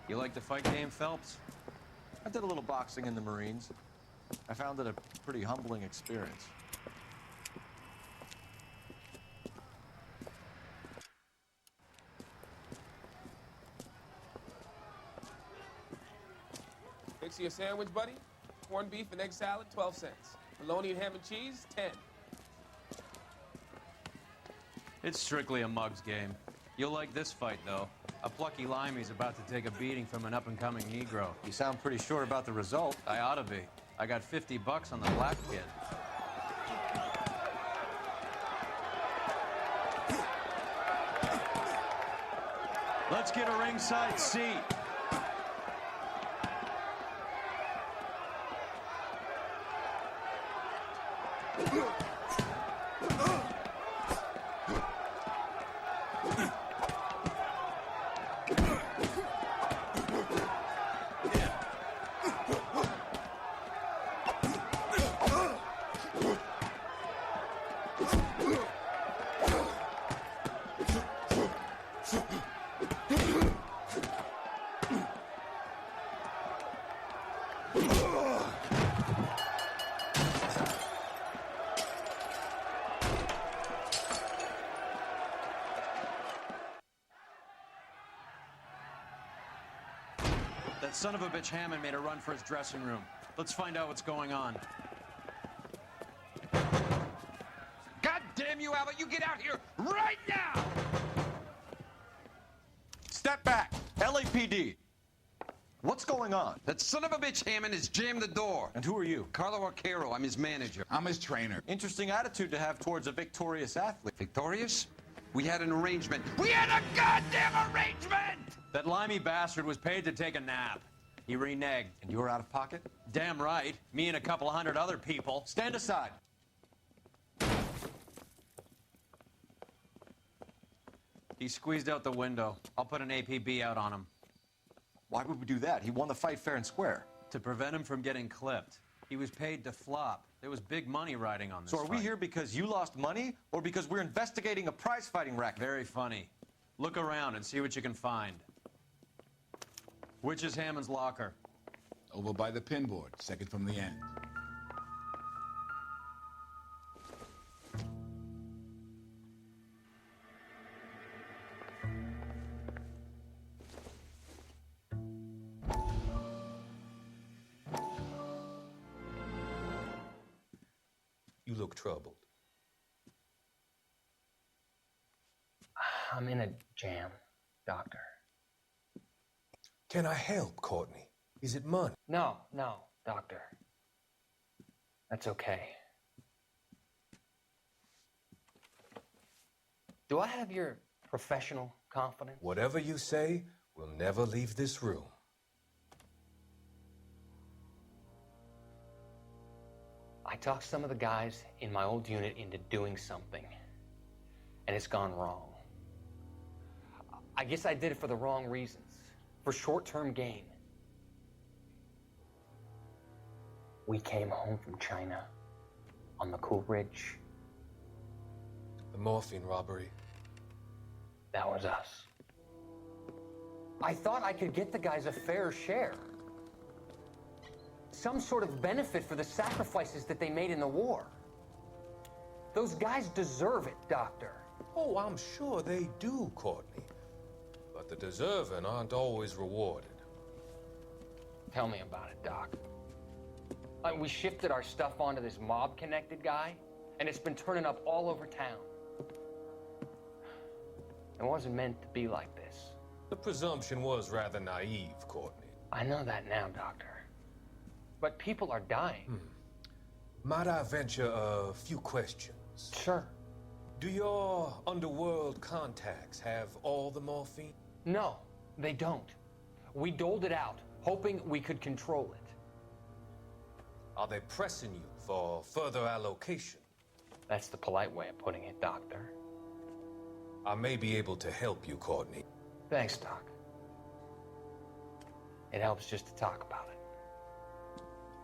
You like the fight game, Phelps? I did a little boxing in the Marines. I found it a pretty humbling experience. Fix you a sandwich, buddy? Corned beef and egg salad, 12 cents. Bologna and ham and cheese, 10. It's strictly a mug's game. You'll like this fight, though. A plucky limey's about to take a beating from an up-and-coming Negro. You sound pretty sure about the result. I ought to be. I got 50 bucks on the black kid. Let's get a ringside seat. That son of a bitch Hammond made a run for his dressing room. Let's find out what's going on. God damn you, Albert! You get out here right now! Step back! LAPD! What's going on? That son of a bitch Hammond has jammed the door. And who are you? Carlo Arcaro, I'm his manager. I'm his trainer. Interesting attitude to have towards a victorious athlete. Victorious? We had an arrangement. We had a goddamn arrangement! That limey bastard was paid to take a nap. He reneged. And you were out of pocket? Damn right. Me and a couple of hundred other people. Stand aside. He squeezed out the window. I'll put an APB out on him. Why would we do that? He won the fight fair and square. To prevent him from getting clipped. He was paid to flop. There was big money riding on this So are we fight. here because you lost money or because we're investigating a prize fighting racket? Very funny. Look around and see what you can find. Which is Hammond's locker? Over by the pinboard, second from the end. You look troubled. I'm in a jam, Doctor. Can I help, Courtney? Is it money? No, Doctor. That's okay. Do I have your professional confidence? Whatever you say, we'll never leave this room. I talked some of the guys in my old unit into doing something, and it's gone wrong. I guess I did it for the wrong reasons, for short-term gain. We came home from China on the Cool Ridge. The morphine robbery. That was us. I thought I could get the guys a fair share. Some sort of benefit for the sacrifices that they made in the war. Those guys deserve it, Doctor. Oh, I'm sure they do, Courtney. But the deserving aren't always rewarded. Tell me about it, Doc. We shifted our stuff onto this mob-connected guy, and it's been turning up all over town. It wasn't meant to be like this. The presumption was rather naive, Courtney. I know that now, Doctor. But people are dying. Might I venture a few questions? Sure. Do your underworld contacts have all the morphine? No, they don't. We doled it out, hoping we could control it. Are they pressing you for further allocation? That's the polite way of putting it, Doctor. I may be able to help you, Courtney. Thanks, Doc. It helps just to talk about it.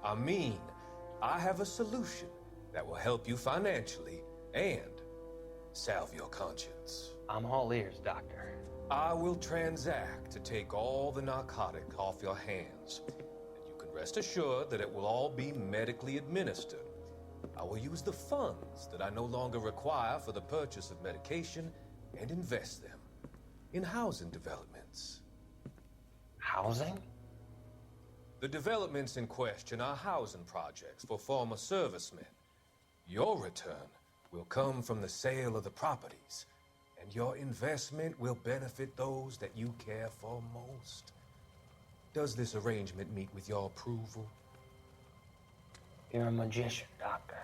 I mean, I have a solution that will help you financially and salve your conscience. I'm all ears, Doctor. I will transact to take all the narcotic off your hands, and you can rest assured that it will all be medically administered. I will use the funds that I no longer require for the purchase of medication and invest them in housing developments. Housing? The developments in question are housing projects for former servicemen. Your return will come from the sale of the properties, and your investment will benefit those that you care for most. Does this arrangement meet with your approval? You're a magician, Doctor.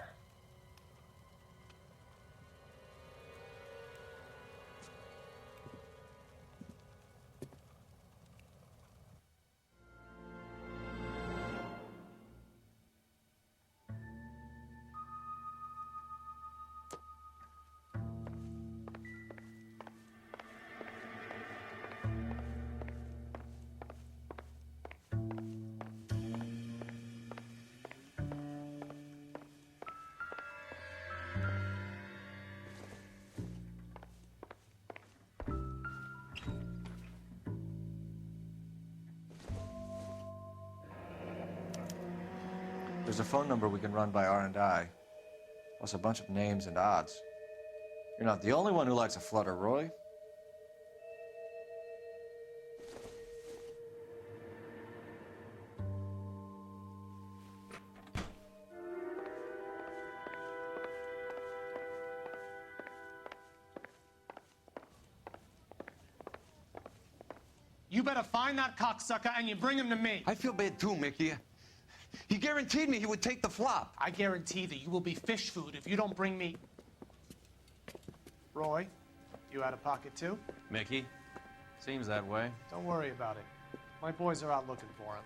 There's a phone number we can run by R&I, plus a bunch of names and odds. You're not the only one who likes a flutter, Roy. You better find that cocksucker and you bring him to me. I feel bad too, Mickey. He guaranteed me he would take the flop. I guarantee that you will be fish food if you don't bring me... Roy, you out of pocket too? Mickey, seems that way. Don't worry about it. My boys are out looking for him.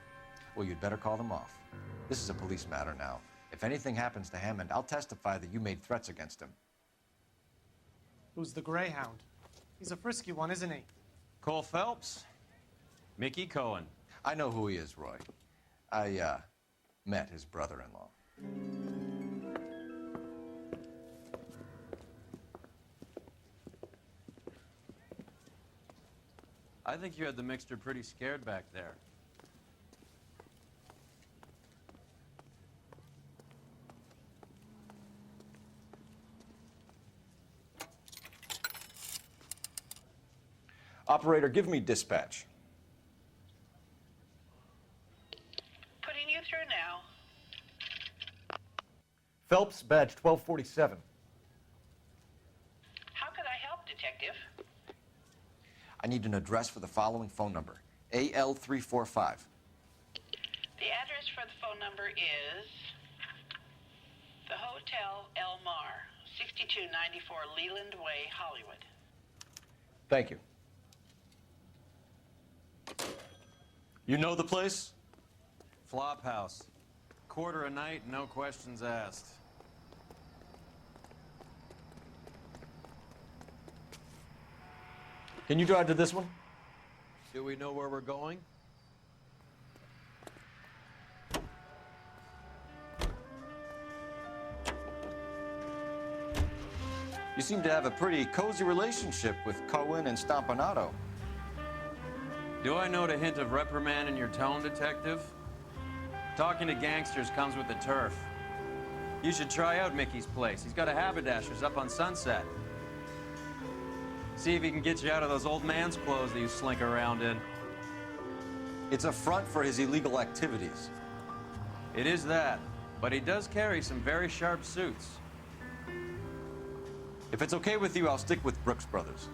Well, you'd better call them off. This is a police matter now. If anything happens to Hammond, I'll testify that you made threats against him. Who's the Greyhound? He's a frisky one, isn't he? Cole Phelps? Mickey Cohen. I know who he is, Roy. I, met his brother-in-law. I think you had the mixture pretty scared back there. Operator, give me dispatch. Putting you through now. Phelps, badge 1247. How could I help, Detective? I need an address for the following phone number, AL345. The address for the phone number is the Hotel El Mar, 6294 Leland Way, Hollywood. Thank you. You know the place? Flop house. Quarter a night, no questions asked. Can you drive to this one? Do we know where we're going? You seem to have a pretty cozy relationship with Cohen and Stompanato. Do I note a hint of reprimand in your tone, Detective? Talking to gangsters comes with the turf. You should try out Mickey's place. He's got a haberdasher's up on Sunset. See if he can get you out of those old man's clothes that you slink around in. It's a front for his illegal activities. It is that, but he does carry some very sharp suits. If it's okay with you, I'll stick with Brooks Brothers.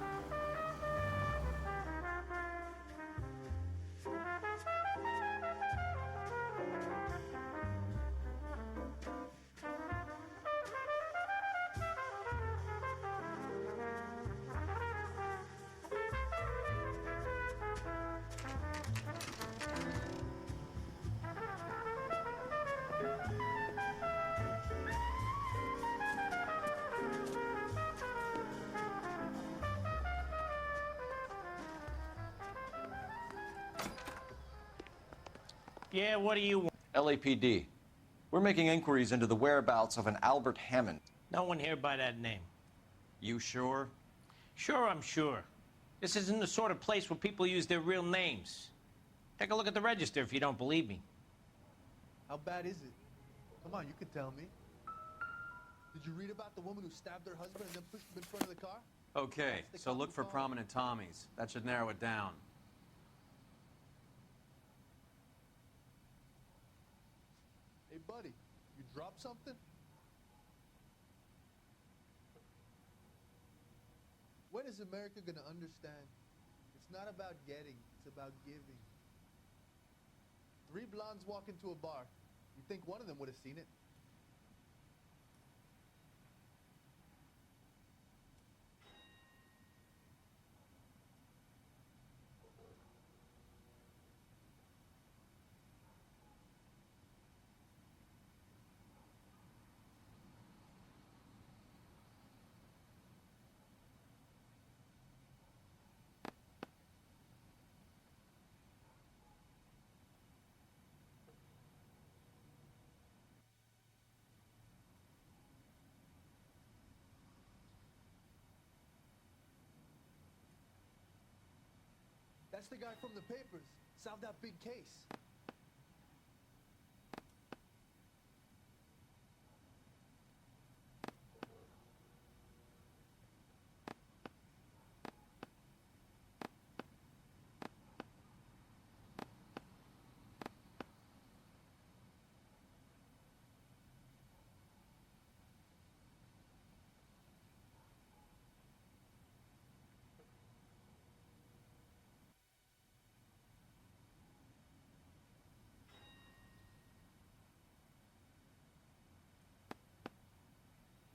Yeah, what do you want? LAPD. We're making inquiries into the whereabouts of an Albert Hammond. No one here by that name. You sure? Sure, I'm sure. This isn't the sort of place where people use their real names. Take a look at the register if you don't believe me. How bad is it? Come on, you could tell me. Did you read about the woman who stabbed her husband and then pushed him in front of the car? Okay, so look for prominent Tommies. That should narrow it down. Hey, buddy, you dropped something? When is America gonna understand? It's not about getting, it's about giving. 3 blondes walk into a bar. You think one of them would have seen it? That's the guy from the papers. Solved that big case.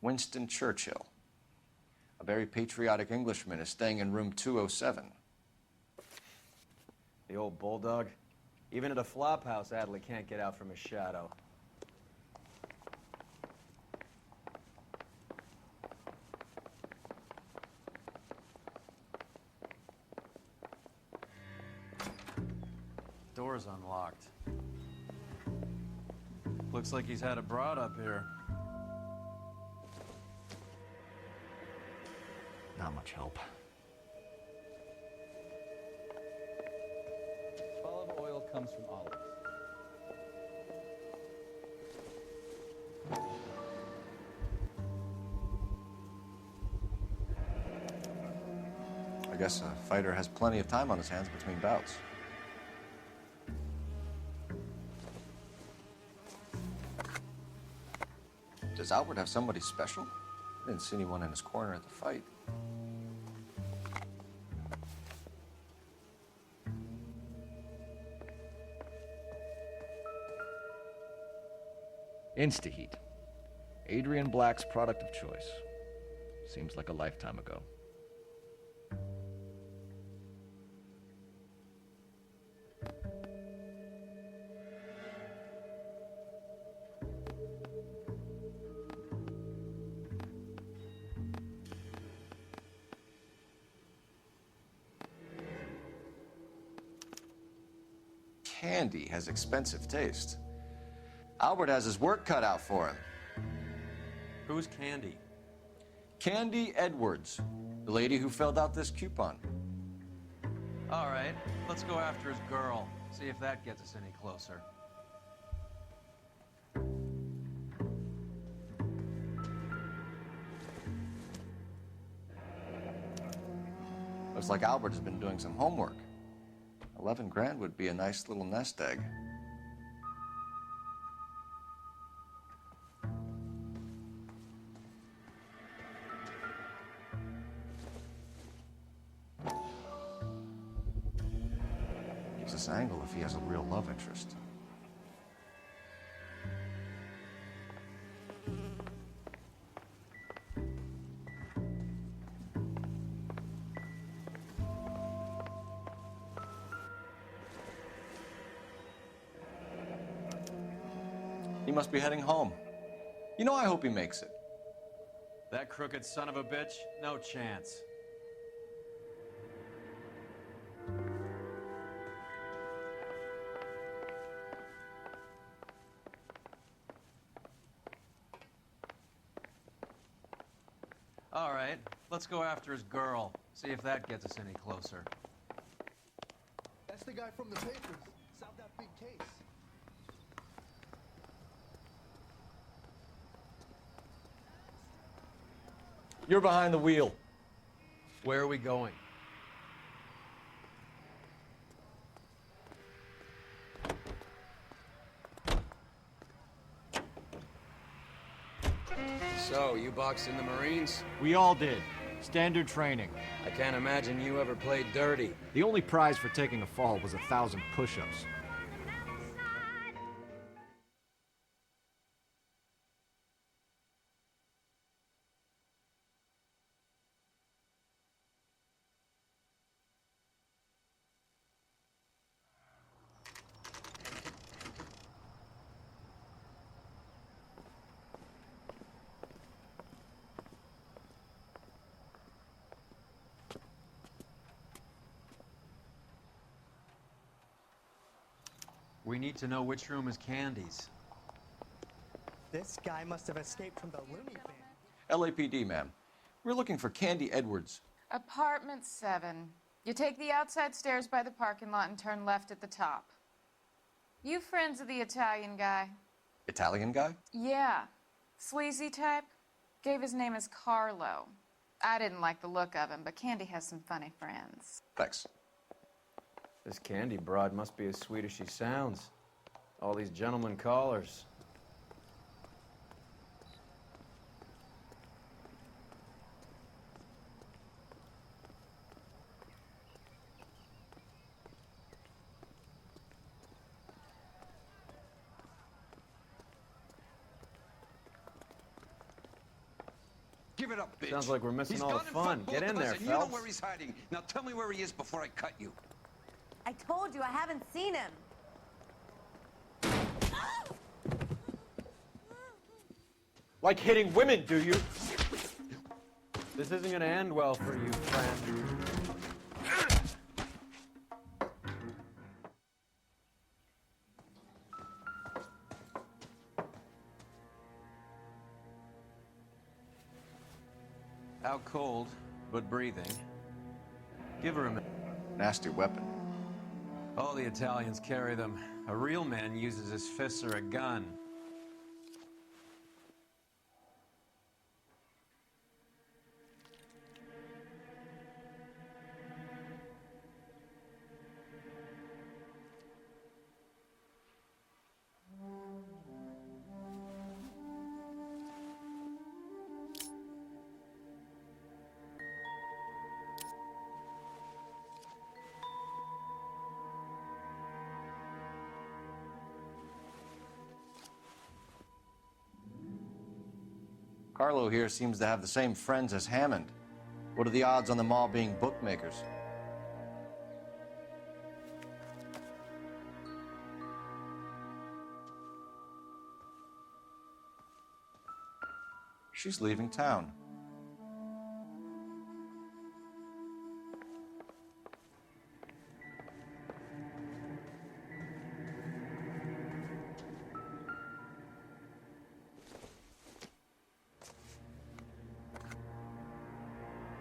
Winston Churchill. A very patriotic Englishman is staying in room 207. The old bulldog. Even at a flop house, Adley can't get out from his shadow. Door's unlocked. Looks like he's had a broad up here. Not much help. Olive oil comes from olives. I guess a fighter has plenty of time on his hands between bouts. Does Albert have somebody special? I didn't see anyone in his corner at the fight. Instaheat. Adrian Black's product of choice. Seems like a lifetime ago. Candy has expensive taste. Albert has his work cut out for him. Who's Candy? Candy Edwards, the lady who filled out this coupon. All right, let's go after his girl. See if that gets us any closer. Looks like Albert has been doing some homework. 11 grand would be a nice little nest egg. Gives us angle if he has a real love interest. He must be heading home. You know, I hope he makes it. That crooked son of a bitch? No chance. All right, Let's go after his girl. See if that gets us any closer. That's the guy from the papers. Solved that big case. You're behind the wheel. Where are we going? So, you boxed in the Marines? We all did. Standard training. I can't imagine you ever played dirty. The only prize for taking a fall was 1,000 push-ups. We need to know which room is Candy's. This guy must have escaped from the loony bin. LAPD, ma'am. We're looking for Candy Edwards. Apartment 7. You take the outside stairs by the parking lot and turn left at the top. You friends of the Italian guy? Italian guy? Yeah. Sleazy type? Gave his name as Carlo. I didn't like the look of him, but Candy has some funny friends. Thanks. This Candy broad must be as sweet as she sounds. All these gentlemen callers. Give it up, bitch. Sounds like we're missing He's all the gone and fun. fucked Get both in of us, there, and you know Phelps. where he's hiding. Now tell me where he is before I cut you. I told you I haven't seen him. Like hitting women, do you? This isn't gonna end well for you, friend. Out cold, but breathing. Give her a minute. Nasty weapon. All the Italians carry them. A real man uses his fists or a gun. Carlo here seems to have the same friends as Hammond. What are the odds on them all being bookmakers? She's leaving town.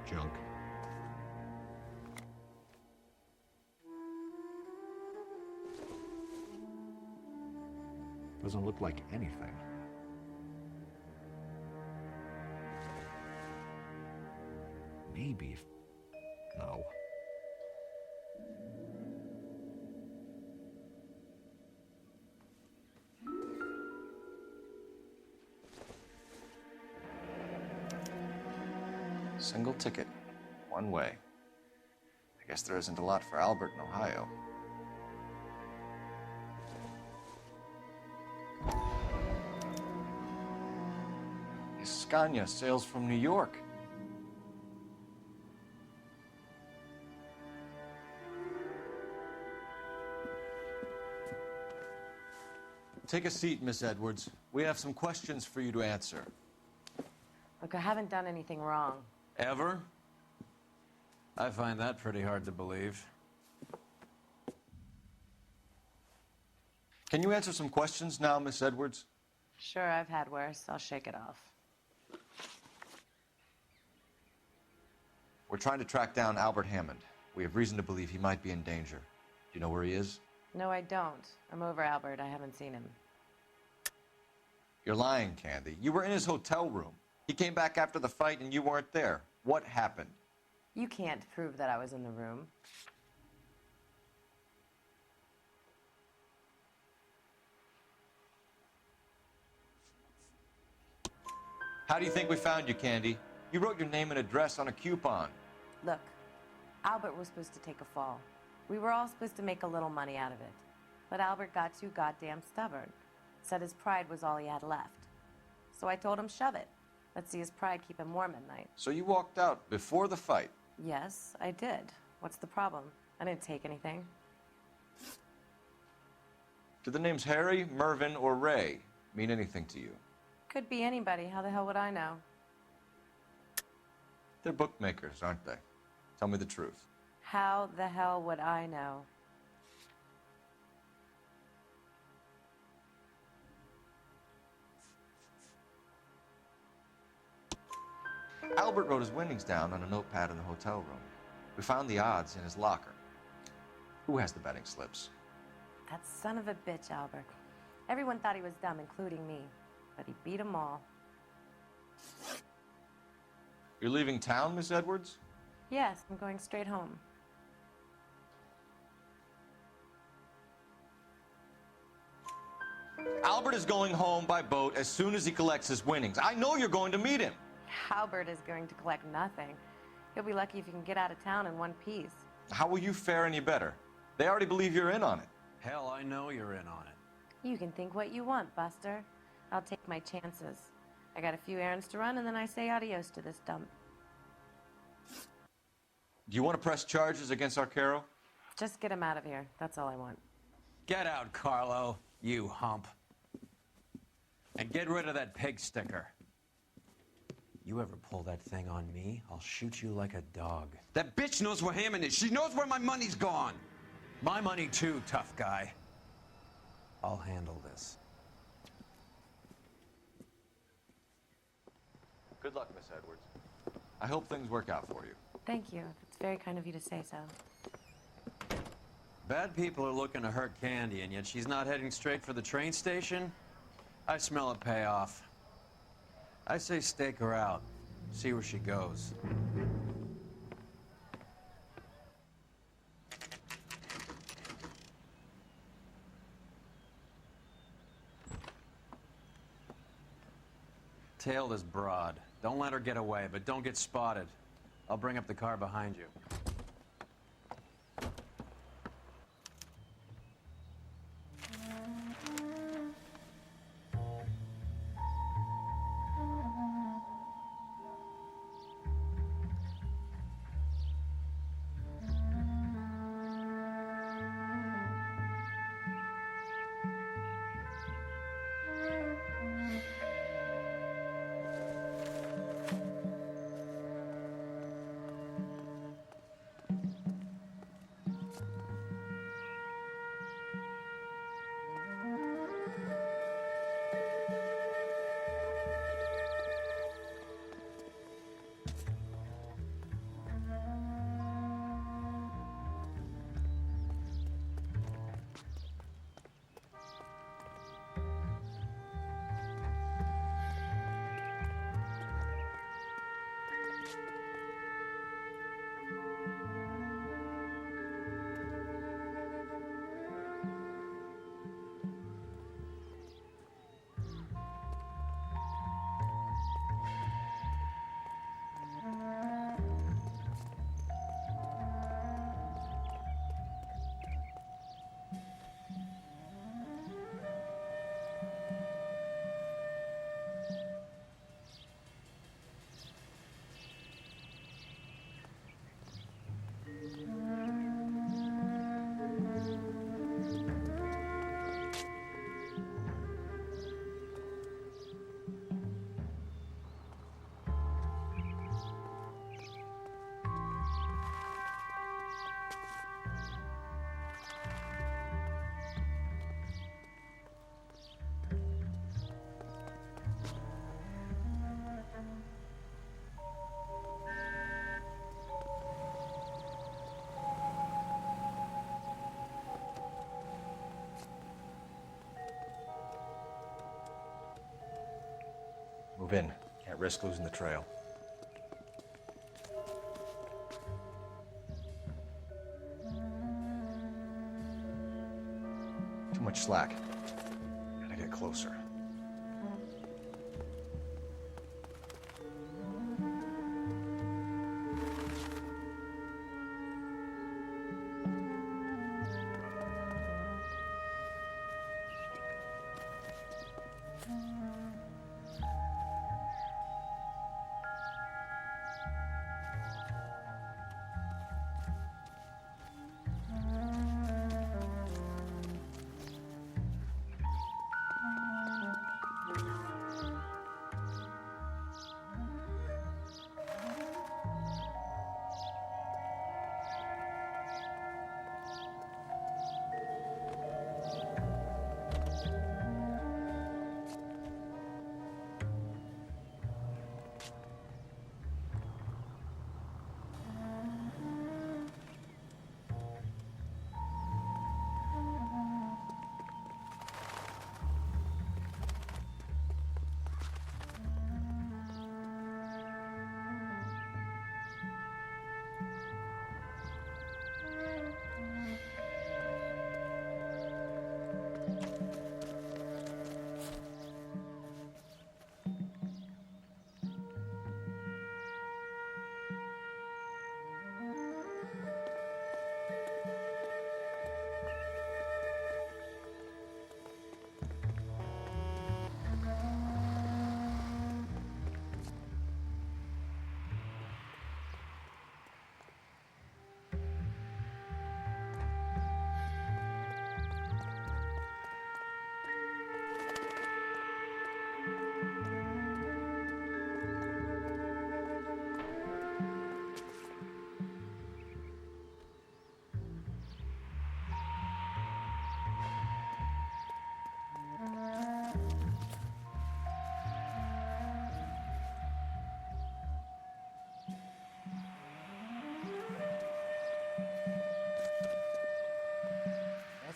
Junk. Doesn't look like anything. Maybe if... No. Single ticket, one way. I guess there isn't a lot for Albert in Ohio. Scania sails from New York. Take a seat, Miss Edwards. We have some questions for you to answer. Look, I haven't done anything wrong. Ever? I find that pretty hard to believe. Can you answer some questions now, Miss Edwards? Sure, I've had worse. I'll shake it off. We're trying to track down Albert Hammond. We have reason to believe he might be in danger. Do you know where he is? No, I don't. I'm over Albert. I haven't seen him. You're lying, Candy. You were in his hotel room. He came back after the fight and you weren't there. What happened? You can't prove that I was in the room. How do you think we found you, Candy? You wrote your name and address on a coupon. Look, Albert was supposed to take a fall. We were all supposed to make a little money out of it. But Albert got too goddamn stubborn. Said his pride was all he had left. So I told him, shove it. Let's see his pride keep him warm at night. So you walked out before the fight? Yes, I did. What's the problem? I didn't take anything. Do the names Harry, Mervyn, or Ray mean anything to you? Could be anybody. How the hell would I know? They're bookmakers, aren't they? Tell me the truth. How the hell would I know? Albert wrote his winnings down on a notepad in the hotel room. We found the odds in his locker. Who has the betting slips? That son of a bitch, Albert. Everyone thought he was dumb, including me. But he beat them all. You're leaving town, Miss Edwards? Yes, I'm going straight home. Albert is going home by boat as soon as he collects his winnings. I know you're going to meet him. Albert is going to collect nothing. He'll be lucky if he can get out of town in one piece. How will you fare any better? They already believe you're in on it. Hell, I know you're in on it. You can think what you want, Buster. I'll take my chances. I got a few errands to run, and then I say adios to this dump. Do you want to press charges against Arcaro? Just get him out of here. That's all I want. Get out, Carlo, you hump. And get rid of that pig sticker. You ever pull that thing on me, I'll shoot you like a dog. That bitch knows where Hammond is. She knows where my money's gone. My money too, tough guy. I'll handle this. Good luck, Miss Edwards. I hope things work out for you. Thank you. It's very kind of you to say so. Bad people are looking to hurt Candy, and yet she's not heading straight for the train station? I smell a payoff. I say stake her out. See where she goes. Tail this broad. Don't let her get away, but don't get spotted. I'll bring up the car behind you. Move in. Can't risk losing the trail. Too much slack. Gotta get closer.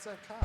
That's a cop.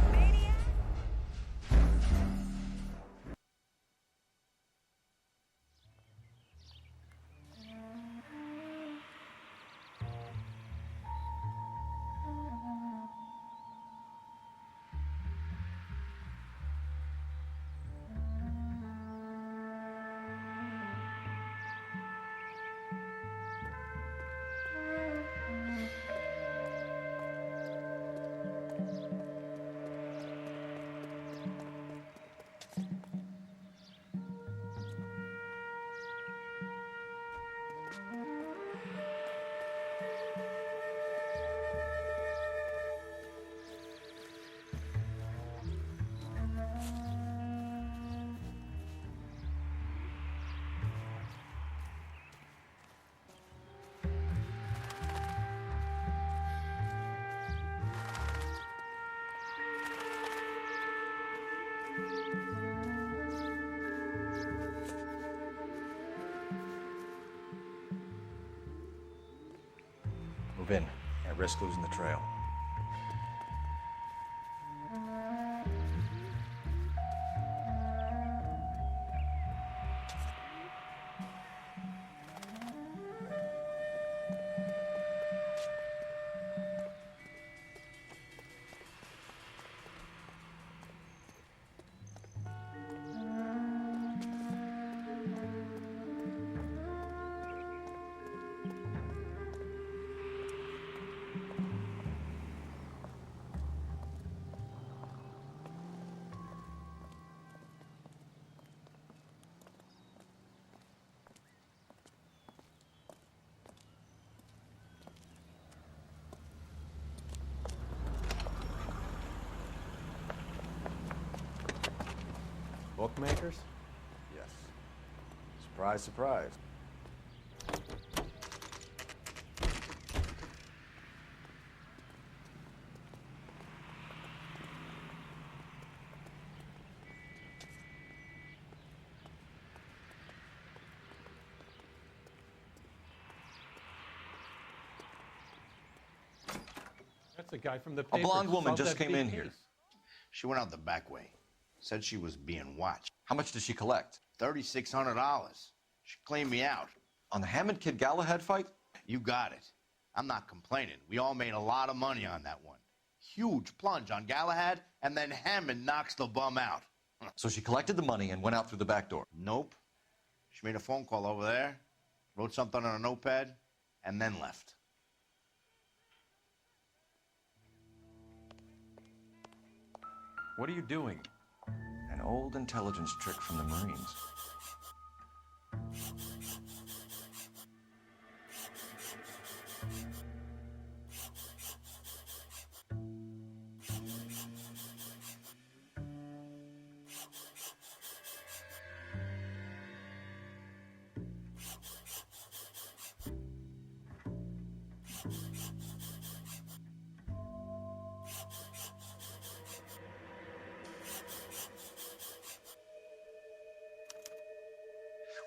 Move in. Can't risk losing the trail. Bookmakers? Yes. Surprise, surprise. That's the guy from the A paper. blonde woman Solved just that came big in case. here. She went out the back way. Said she was being watched. How much did she collect? $3,600. She cleaned me out. On the Hammond Kid Galahad fight? You got it. I'm not complaining. We all made a lot of money on that one. Huge plunge on Galahad, and then Hammond knocks the bum out. So she collected the money and went out through the back door? Nope. She made a phone call over there, wrote something on a notepad, and then left. What are you doing? An old intelligence trick from the Marines.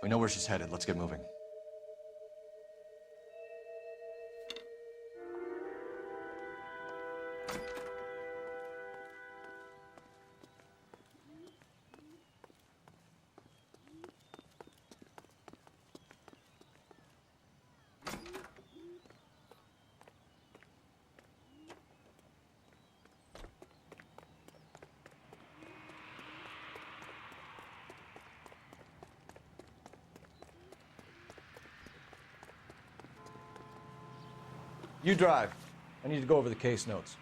We know where she's headed. Let's get moving. You drive. I need to go over the case notes.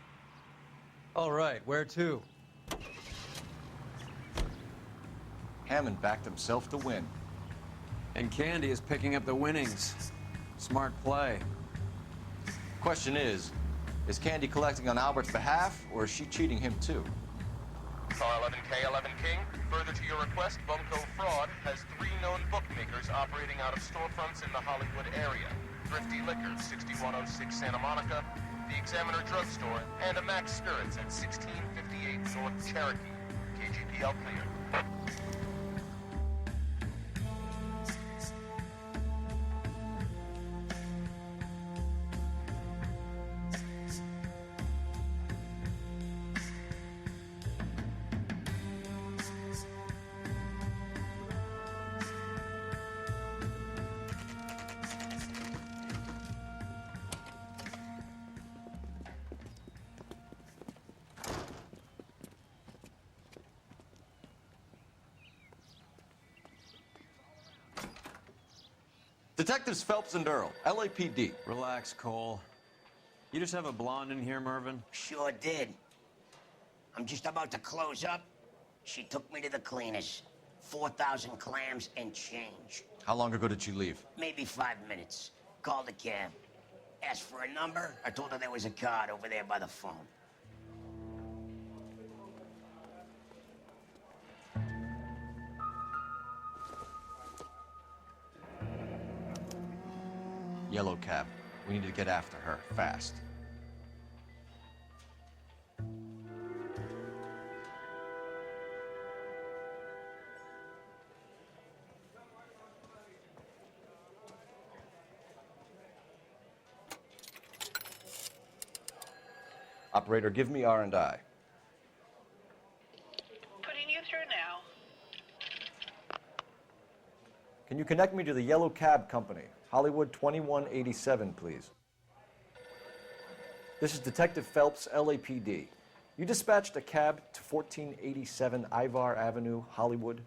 All right, where to? Hammond backed himself to win. And Candy is picking up the winnings. Smart play. Question is Candy collecting on Albert's behalf, or is she cheating him too? Car 11K, 11 King. Further to your request, Bunko Fraud has 3 known bookmakers operating out of storefronts in the Hollywood area. Thrifty Liquors, 6106 Santa Monica, the Examiner Drugstore, and a Max Spirits at 1658 North Cherokee. KGPL cleared. Detectives Phelps and Earl, LAPD. Relax, Cole. You just have a blonde in here, Mervyn? Sure did. I'm just about to close up. She took me to the cleaners. 4,000 clams and change. How long ago did she leave? Maybe 5 minutes. Called a cab. Asked for a number. I told her there was a card over there by the phone. Yellow cab. We need to get after her, fast. Operator, give me R&I. Putting you through now. Can you connect me to the Yellow Cab Company? Hollywood 2187, please. This is Detective Phelps, LAPD. You dispatched a cab to 1487 Ivar Avenue, Hollywood?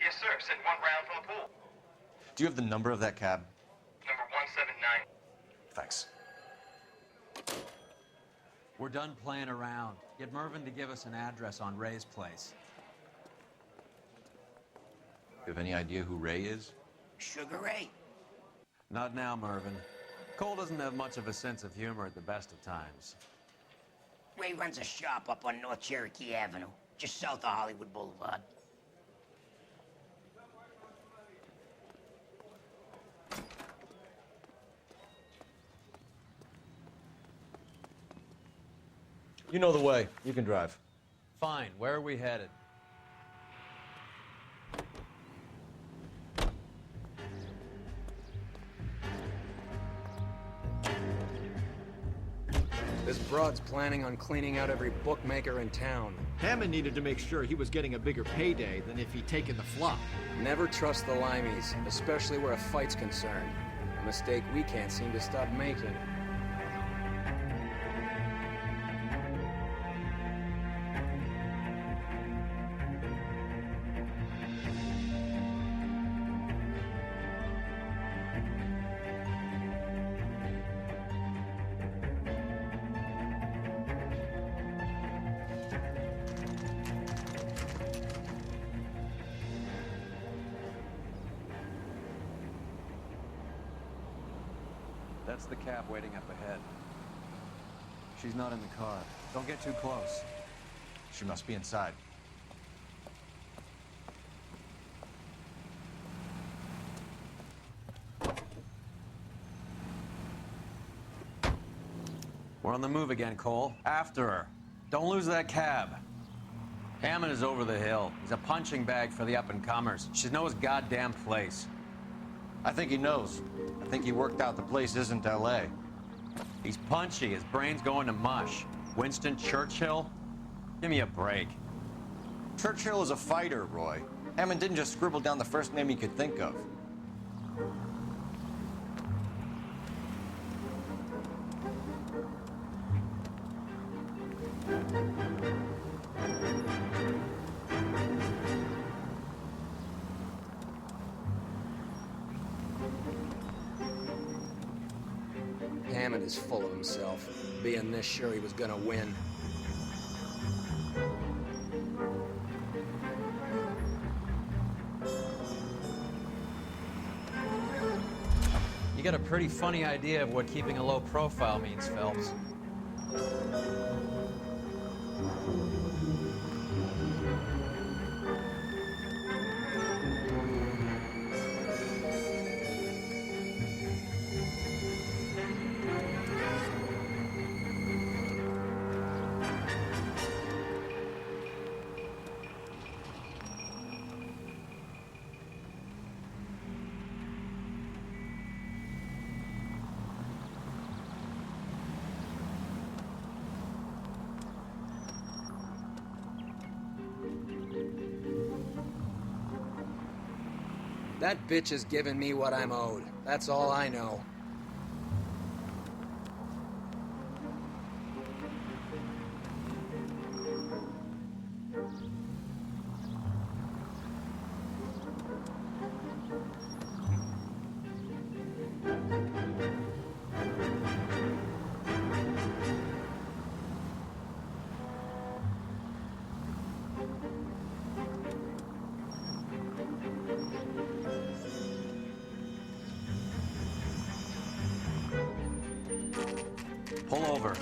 Yes, sir. Sent one round from the pool. Do you have the number of that cab? Number 179. Thanks. We're done playing around. Get Mervyn to give us an address on Ray's place. You have any idea who Ray is? Sugar Ray. Not now, Mervyn. Cole doesn't have much of a sense of humor at the best of times. Ray runs a shop up on North Cherokee Avenue, just south of Hollywood Boulevard. You know the way. You can drive. Fine. Where are we headed? This broad's planning on cleaning out every bookmaker in town. Hammond needed to make sure he was getting a bigger payday than if he'd taken the flop. Never trust the limeys, especially where a fight's concerned. A mistake we can't seem to stop making. That's the cab waiting up ahead. She's not in the car. Don't get too close. She must be inside. We're on the move again, Cole. After her. Don't lose that cab. Hammond is over the hill. He's a punching bag for the up-and-comers. She knows his goddamn place. I think he knows. I think he worked out the place isn't L.A. He's punchy. His brain's going to mush. Winston Churchill? Give me a break. Churchill is a fighter, Roy. Hammond didn't just scribble down the first name he could think of. Hammond is full of himself, being this sure he was gonna win. You got a pretty funny idea of what keeping a low profile means, Phelps. That bitch is giving me what I'm owed. That's all I know. Pull over.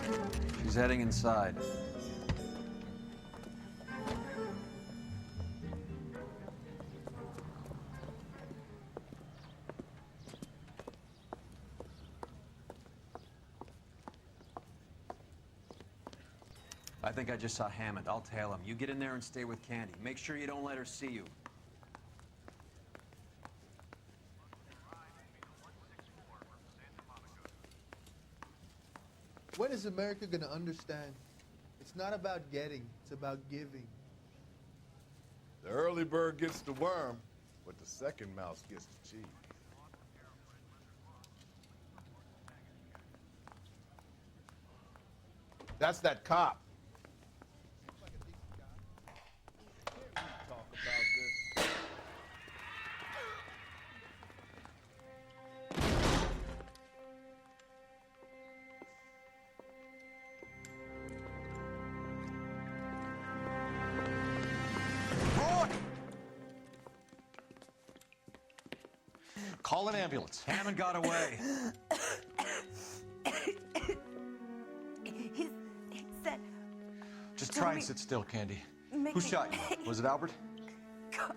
She's heading inside. I think I just saw Hammond. I'll tail him. You get in there and stay with Candy. Make sure you don't let her see you. When is America gonna understand? It's not about getting, it's about giving. The early bird gets the worm, but the second mouse gets the cheese. That's that cop. Talk about this. Call an ambulance. Hammond got away. He said... Just try and sit still, Candy. Mickey. Who shot you? Was it Albert? Car.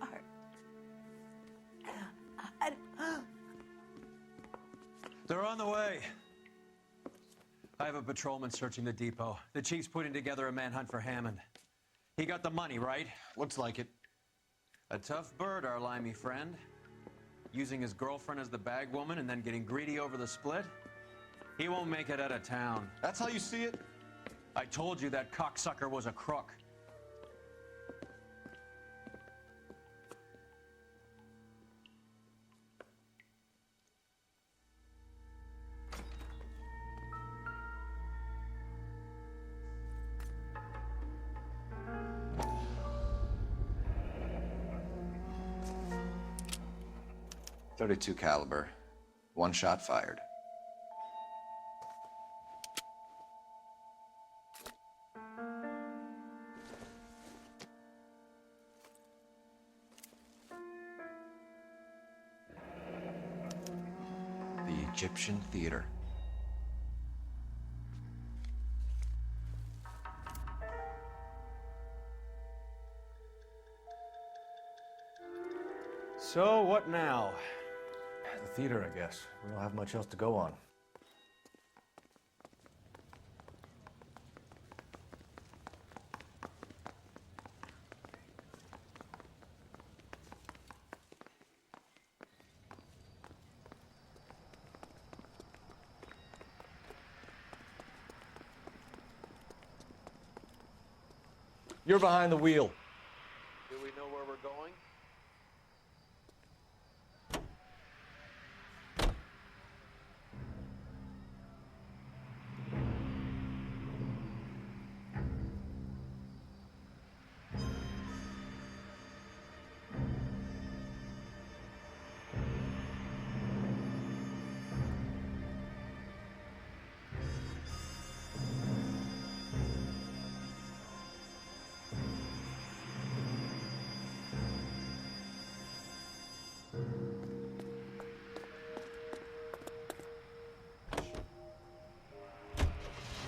They're on the way. I have a patrolman searching the depot. The chief's putting together a manhunt for Hammond. He got the money, right? Looks like it. A tough bird, our limey friend. Using his girlfriend as the bag woman and then getting greedy over the split. He won't make it out of town. That's how you see it? I told you that cocksucker was a crook. .32 caliber. One shot fired. The Egyptian Theater. So, what now? The theater, I guess. We don't have much else to go on. You're behind the wheel. Do we know where we're going?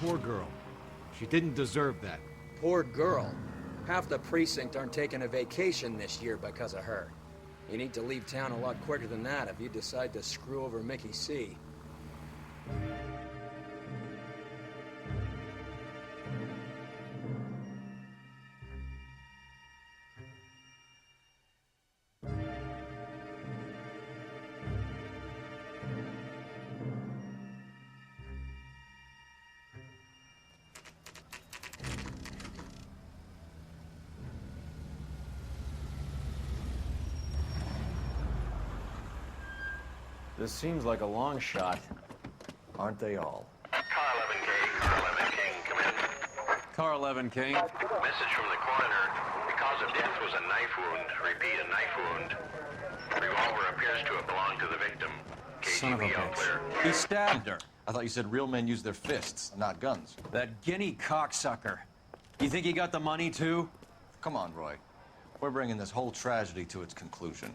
Poor girl. She didn't deserve that. Poor girl. Half the precinct aren't taking a vacation this year because of her. You need to leave town a lot quicker than that if you decide to screw over Mickey C. This seems like a long shot. Aren't they all? Car 11K, Car 11 King, come in. Car 11 King. Message from the coroner. The cause of death was a knife wound. Repeat, a knife wound. Revolver appears to have belonged to the victim. Son of a KGB all clear. bitch. He stabbed her. I thought you said real men use their fists, not guns. That guinea cocksucker. You think he got the money, too? Come on, Roy. We're bringing this whole tragedy to its conclusion.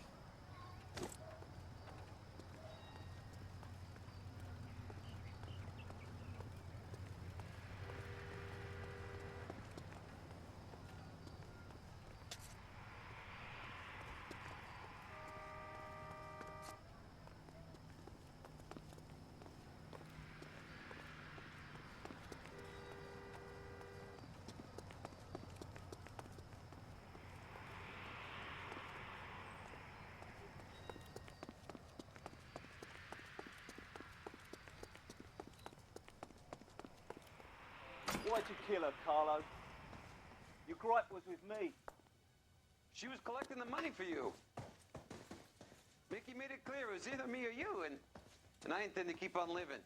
Why'd you kill her, Carlo? Your gripe was with me. She was collecting the money for you. Mickey made it clear it was either me or you, and I intend to keep on living.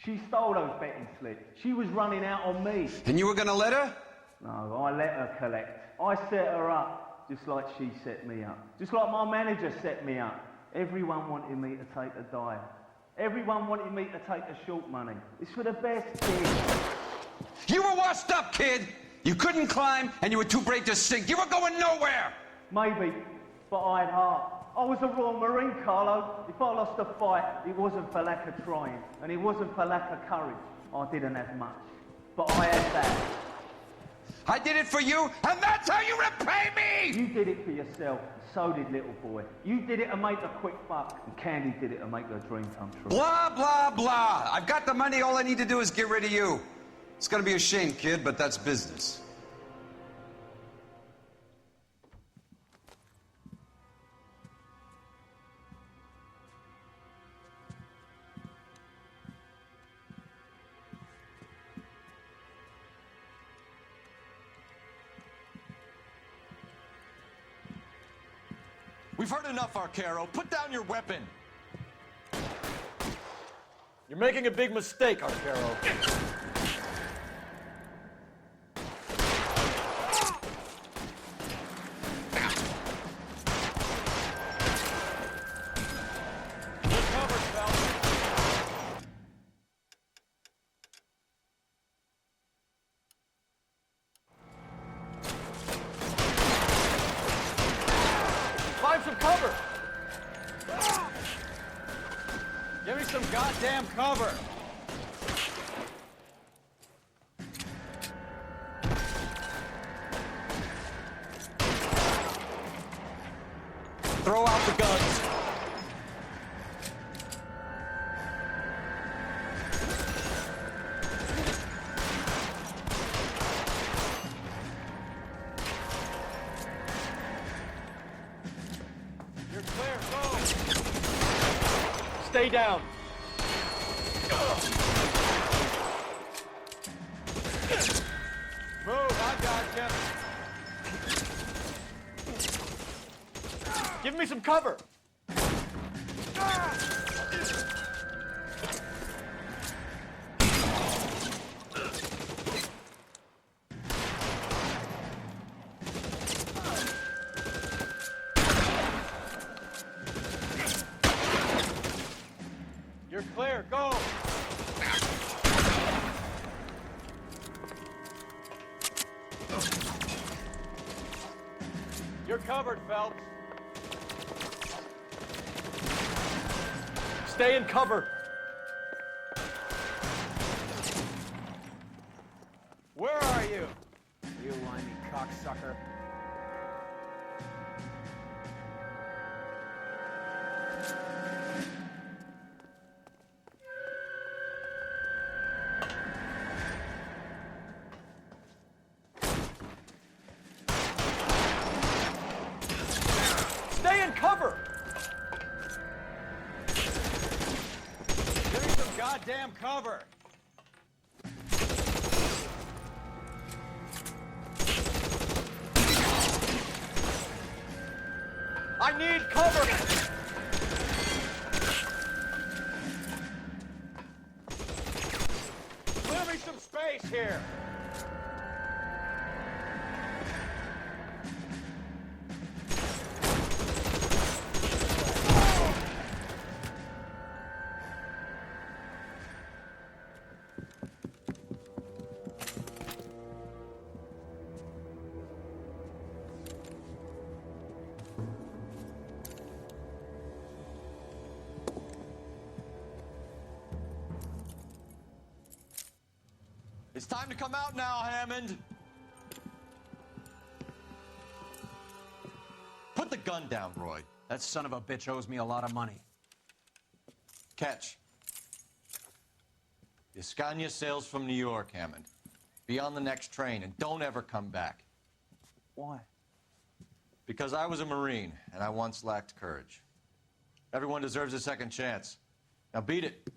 She stole those betting slips. She was running out on me. And you were gonna let her? No, I let her collect. I set her up, just like she set me up. Just like my manager set me up. Everyone wanted me to take a dive. Everyone wanted me to take the short money. It's for the best, kid. You were washed up, kid! You couldn't climb, and you were too brave to sink. You were going nowhere! Maybe, but I had heart. I was a Royal Marine, Carlo. If I lost a fight, it wasn't for lack of trying, and it wasn't for lack of courage. I didn't have much, but I had that. I did it for you, and that's how you repay me! You did it for yourself, so did little boy. You did it to make a quick buck, and Candy did it to make her dream come true. Blah, blah, blah. I've got the money. All I need to do is get rid of you. It's gonna be a shame, kid, but that's business. We've heard enough, Arcaro. Put down your weapon. You're making a big mistake, Arcaro. Find some cover! Give me some goddamn cover! Throw out the guns. You're clear, go! Stay down. Move, I got you. Give me some cover. You're clear, go! You're covered, Phelps. Stay in cover. Where are you? You limey cocksucker. Stay in cover! Give me some goddamn cover! I need cover! Clear me some space here! It's time to come out now, Hammond. Put the gun down, Roy. That son of a bitch owes me a lot of money. Catch. The Escania sails from New York, Hammond. Be on the next train and don't ever come back. Why? Because I was a Marine and I once lacked courage. Everyone deserves a second chance. Now beat it.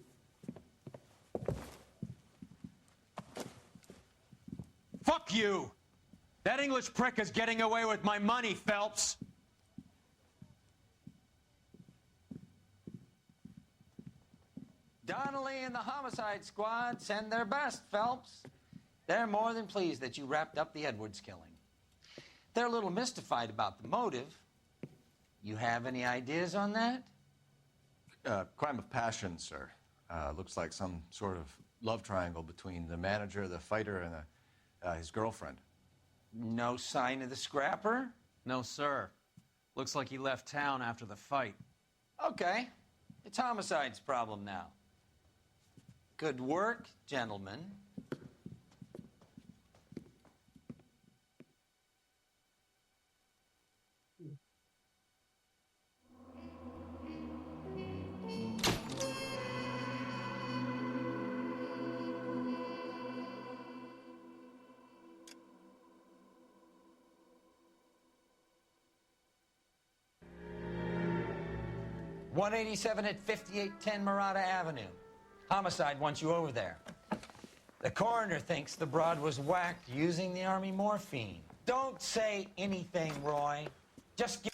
Fuck you! That English prick is getting away with my money, Phelps! Donnelly and the homicide squad send their best, Phelps. They're more than pleased that you wrapped up the Edwards killing. They're a little mystified about the motive. You have any ideas on that? Crime of passion, sir. Looks like some sort of love triangle between the manager, the fighter, and his girlfriend. No sign of the scrapper? No, sir. Looks like he left town after the fight. Okay. It's homicide's problem now. Good work, gentlemen. 187 at 5810 Murata Avenue. Homicide wants you over there. The coroner thinks the broad was whacked using the army morphine. Don't say anything, Roy. Just give